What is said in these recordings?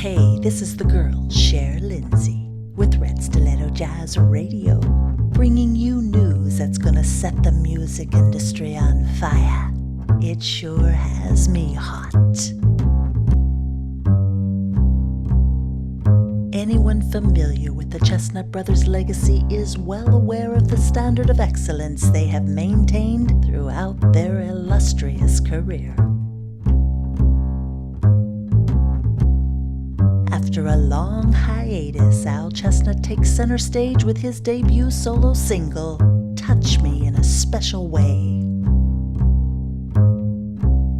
Hey, this is the girl, Cher Lindsay, with Red Stiletto Jazz Radio, bringing you news that's gonna set the music industry on fire. It sure has me hot. Anyone familiar with the Chestnut Brothers' legacy is well aware of the standard of excellence they have maintained throughout their illustrious career. After a long hiatus, Al Chestnut takes center stage with his debut solo single, Touch Me in a Special Way.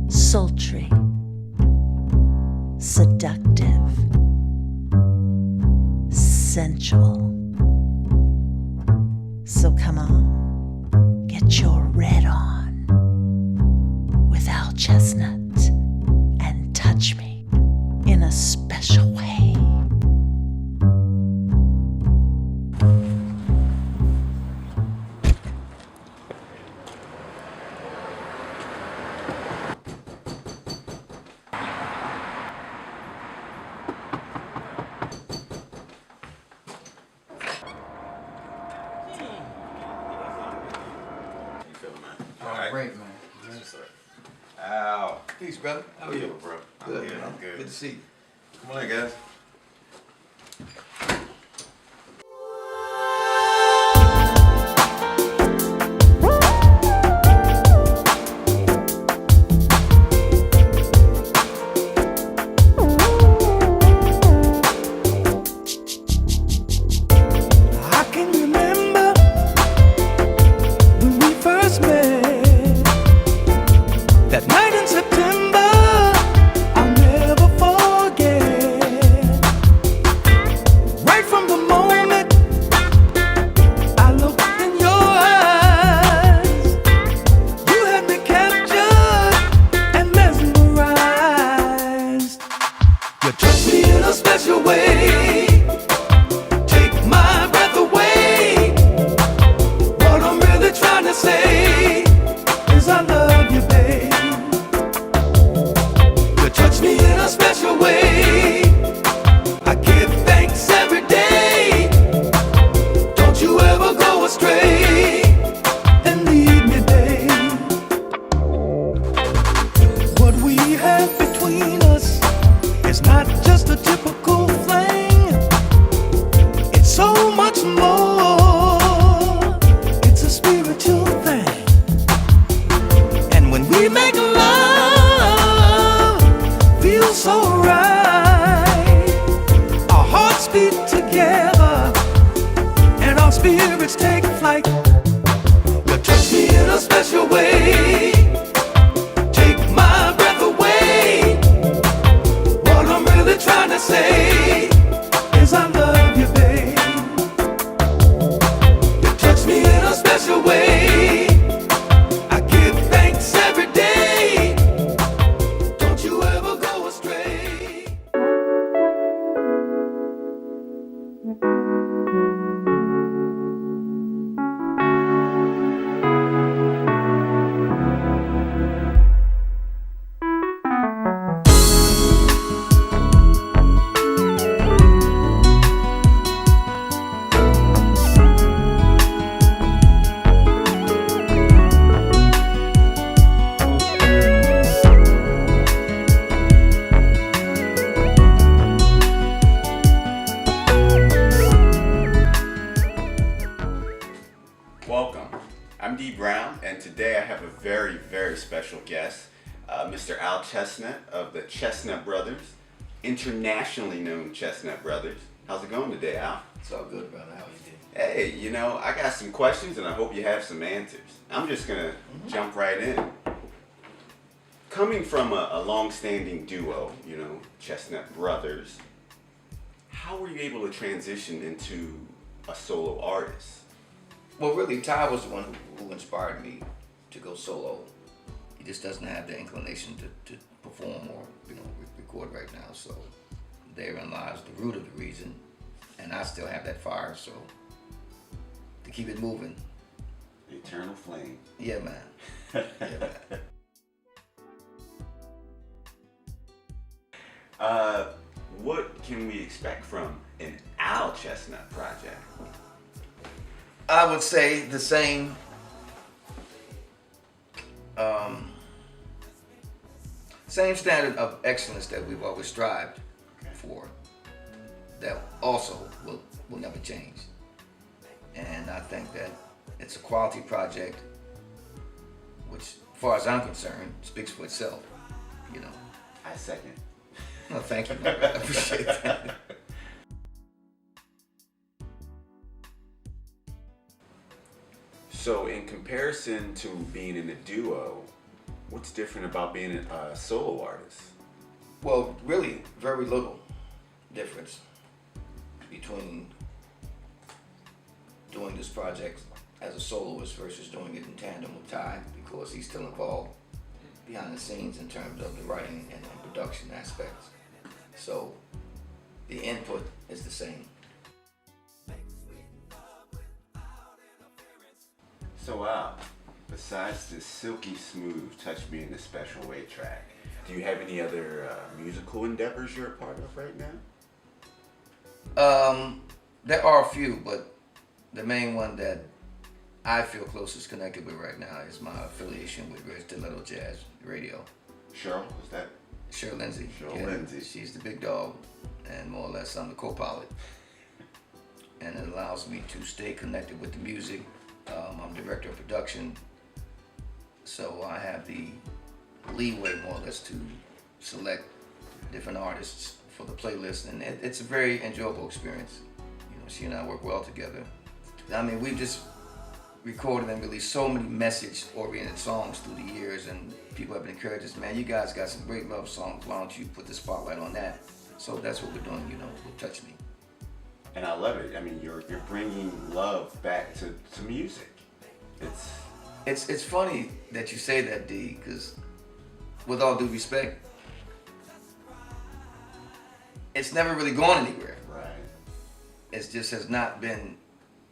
Sultry, seductive, sensual. So come on, get your red on with Al Chestnut and touch me in a special way. Great, man. Yes, sir. Ow. Peace, brother. How are you, bro? Good, I'm good. Good to see you. Come on in, guys. Mr. Al Chestnut of the Chestnut Brothers, internationally known Chestnut Brothers. How's it going today, Al? It's all good, brother. How you doing? Hey, I got some questions and I hope you have some answers. I'm just gonna jump right in. Coming from a long-standing duo, Chestnut Brothers, how were you able to transition into a solo artist? Well, really, Ty was the one who inspired me to go solo. He just doesn't have the inclination to perform or record right now. So therein lies the root of the reason, and I still have that fire. So to keep it moving. Eternal flame. Yeah, man. Yeah, man. what can we expect from an Al Chestnut project? I would say the same. Same standard of excellence that we've always strived for. That also will never change. And I think that it's a quality project, which, as far as I'm concerned, speaks for itself. You know. I second. Well, thank you. I appreciate that. So, in comparison to being in a duo, what's different about being a solo artist? Well, really, very little difference between doing this project as a soloist versus doing it in tandem with Ty, because he's still involved behind the scenes in terms of the writing and the production aspects. So the input is the same. So, besides this silky smooth Touch Me in a Special Way track, do you have any other musical endeavors you're a part of right now? There are a few, but the main one that I feel closest connected with right now is my affiliation with Red Stiletto Jazz Radio. Cheryl, is that? Cheryl Lindsay. Cheryl Lindsay. She's the big dog, and more or less I'm the co-pilot. And it allows me to stay connected with the music. I'm director of production, so I have the leeway more or less to select different artists for the playlist, and it's a very enjoyable experience. You know, she and I work well together. I mean, we've just recorded and released so many message-oriented songs through the years, and people have been encouraged us, man, you guys got some great love songs, why don't you put the spotlight on that? So that's what we're doing, you know, with Touch Me. And I love it. I mean, you're bringing love back to music. It's funny that you say that, D, because with all due respect, it's never really gone anywhere. Right. It just has not been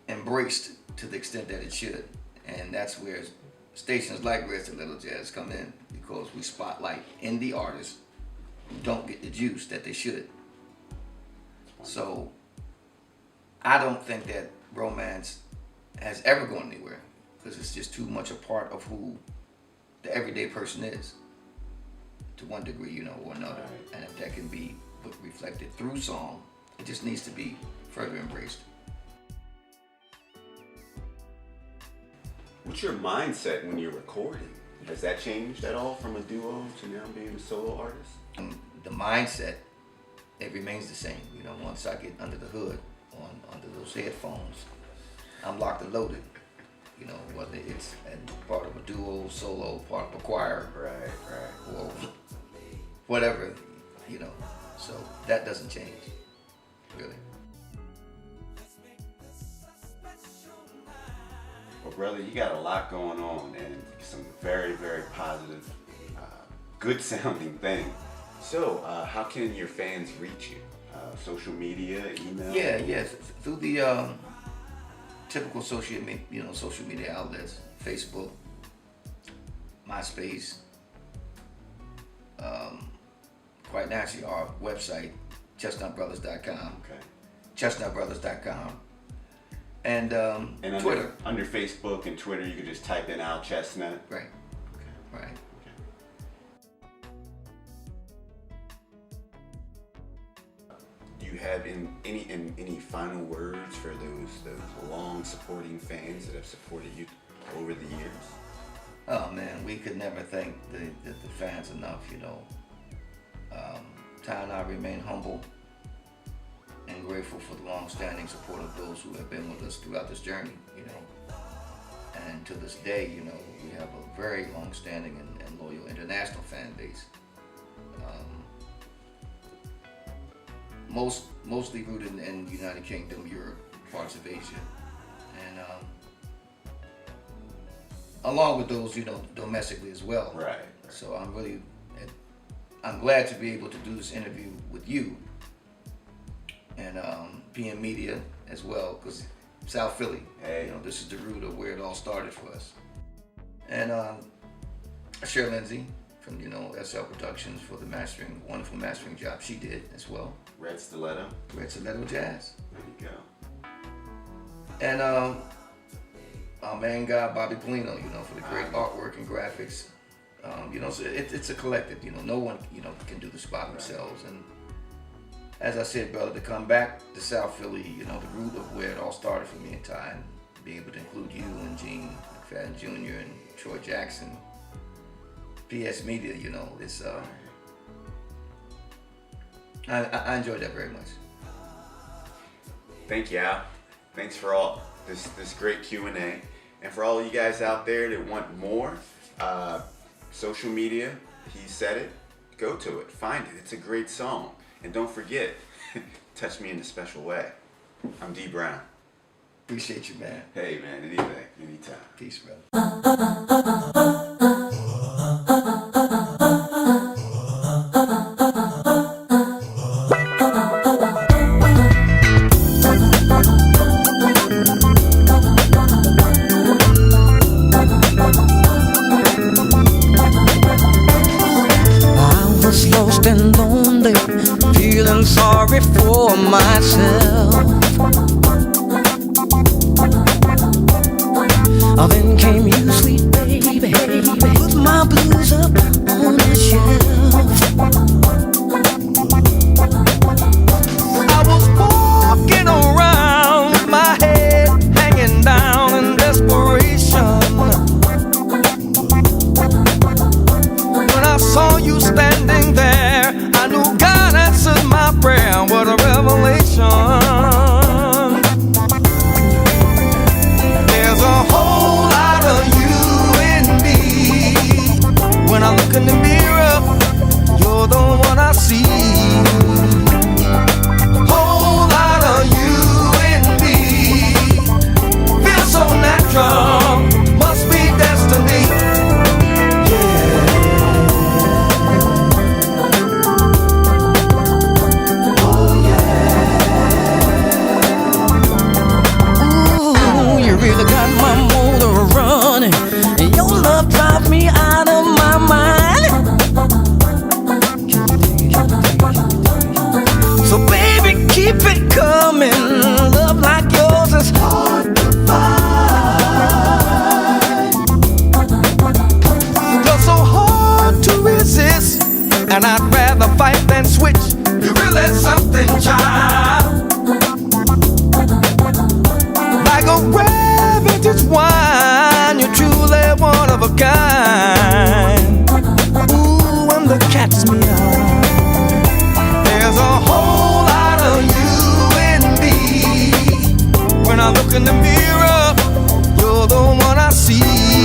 embraced to the extent that it should. And that's where stations like Red Stiletto Jazz come in, because we spotlight indie artists who don't get the juice that they should. So I don't think that romance has ever gone anywhere, because it's just too much a part of who the everyday person is, to one degree, you know, or another. Right. And if that can be reflected through song, it just needs to be further embraced. What's your mindset when you're recording? Has that changed at all from a duo to now being a solo artist? The mindset, it remains the same. You know, once I get under the hood, under those headphones, I'm locked and loaded. You know, whether it's part of a duo, solo, part of a choir, Right. or whatever, you know. So that doesn't change, really. Well, brother, you got a lot going on and some very, very positive, good sounding things. So, how can your fans reach you? Social media, email? Yeah, through the typical social media outlets, Facebook, MySpace, quite naturally our website, chestnutbrothers.com, Okay. chestnutbrothers.com, and Twitter. Under Facebook and Twitter, you could just type in Al Chestnut. Right. Okay. Right. Okay. Do you have any final words for those long supporting fans that have supported you over the years? Oh man, we could never thank the fans enough, you know. Ty and I remain humble and grateful for the long-standing support of those who have been with us throughout this journey, you know. And to this day, you know, we have a very long-standing and loyal international fan base. Mostly rooted in the United Kingdom, Europe, parts of Asia, and along with those, you know, domestically as well. Right. So I'm glad to be able to do this interview with you and PM Media as well, because South Philly, Hey. you know, this is the root of where it all started for us. And Cheryl Lindsay from, you know, SL Productions for the wonderful mastering job she did as well. Red Stiletto. Red Stiletto Jazz. There you go. And our main guy, Bobby Polino, for the great artwork and graphics. So it's a collective, no one, can do this by themselves. And as I said, brother, to come back to South Philly, the root of where it all started for me and Ty, and being able to include you and Gene McFadden Jr. and Troy Jackson, PS Media, it's, I enjoyed that very much. Thank you, Al. Thanks for all this great Q&A. And for all of you guys out there that want more, social media, he said it, go to it, find it. It's a great song. And don't forget, touch me in a special way. I'm D Brown. Appreciate you, man. Hey, man, anything, anytime. Peace, brother. Lost and lonely, feeling sorry for myself. Then came you, sweet baby, put my blues up on the shelf. I was walking around with my head hanging down in desperation, when I saw you standing there. I knew God answered my prayer. What a revelation. There's a whole lot of you in me. When I look in the mirror, you're the one I see. Whole lot of you in me. Feels so natural, must be destiny. And I'd rather fight than switch. You're really something, child. Like a rare vintage wine, you're truly one of a kind. Ooh, and the catches me out. There's a whole lot of you in me. When I look in the mirror, you're the one I see.